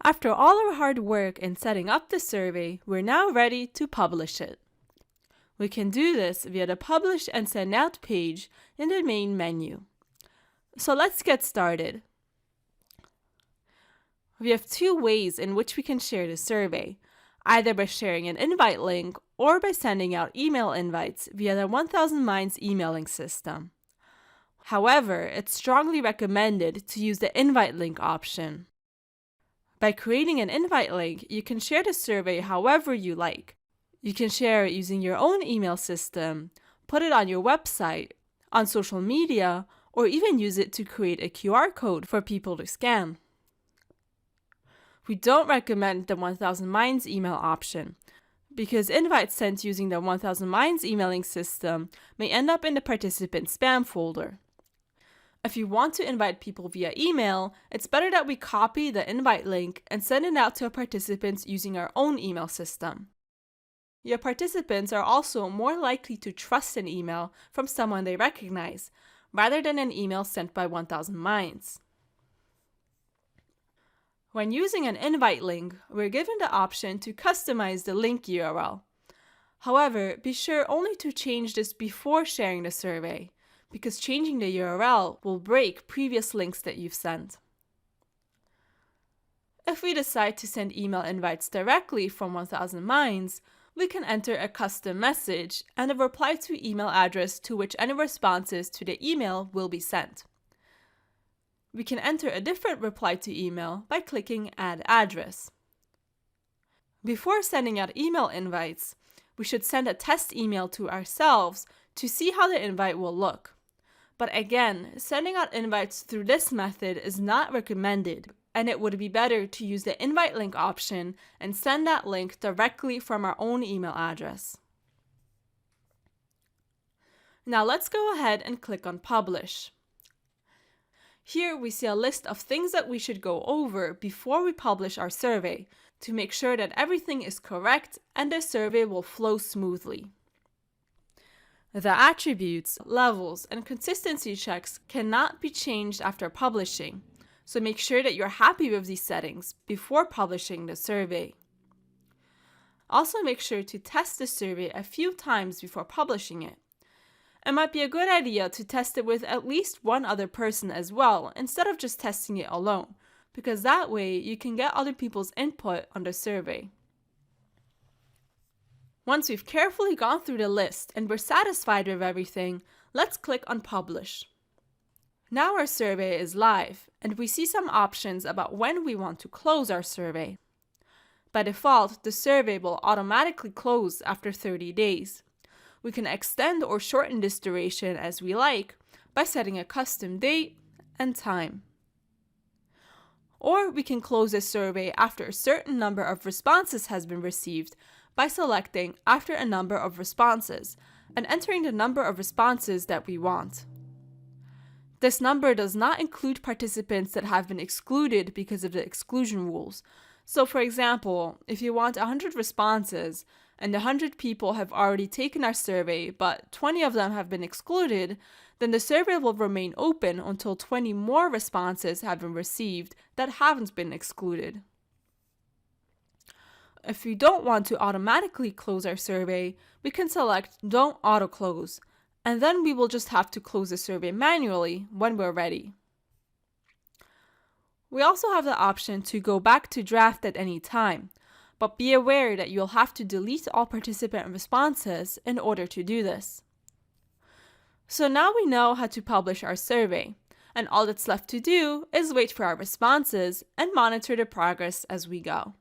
After all our hard work in setting up the survey, we're now ready to publish it. We can do this via the Publish and Send Out page in the main menu. So let's get started. We have two ways in which we can share the survey, either by sharing an invite link or by sending out email invites via the 1000 Minds emailing system. However, it's strongly recommended to use the invite link option. By creating an invite link, you can share the survey however you like. You can share it using your own email system, put it on your website, on social media, or even use it to create a QR code for people to scan. We don't recommend the 1000 Minds email option because invites sent using the 1000 Minds emailing system may end up in the participant spam folder. If you want to invite people via email, it's better that we copy the invite link and send it out to our participants using our own email system. Your participants are also more likely to trust an email from someone they recognize, rather than an email sent by 1000 Minds. When using an invite link, we're given the option to customize the link URL. However, be sure only to change this before sharing the survey, because changing the URL will break previous links that you've sent. If we decide to send email invites directly from 1000 Minds, we can enter a custom message and a reply to email address to which any responses to the email will be sent. We can enter a different reply to email by clicking Add Address. Before sending out email invites, we should send a test email to ourselves to see how the invite will look. But again, sending out invites through this method is not recommended, and it would be better to use the invite link option and send that link directly from our own email address. Now let's go ahead and click on Publish. Here we see a list of things that we should go over before we publish our survey to make sure that everything is correct and the survey will flow smoothly. The attributes, levels, and consistency checks cannot be changed after publishing, so make sure that you're happy with these settings before publishing the survey. Also make sure to test the survey a few times before publishing it. It might be a good idea to test it with at least one other person as well, instead of just testing it alone, because that way you can get other people's input on the survey. Once we've carefully gone through the list and we're satisfied with everything, let's click on Publish. Now our survey is live, and we see some options about when we want to close our survey. By default, the survey will automatically close after 30 days. We can extend or shorten this duration as we like by setting a custom date and time. Or we can close a survey after a certain number of responses has been received by selecting after a number of responses and entering the number of responses that we want. This number does not include participants that have been excluded because of the exclusion rules. So for example, if you want 100 responses and 100 people have already taken our survey but 20 of them have been excluded, then the survey will remain open until 20 more responses have been received that haven't been excluded. If we don't want to automatically close our survey, we can select Don't Auto Close, and then we will just have to close the survey manually when we're ready. We also have the option to go back to draft at any time, but be aware that you'll have to delete all participant responses in order to do this. So now we know how to publish our survey, and all that's left to do is wait for our responses and monitor the progress as we go.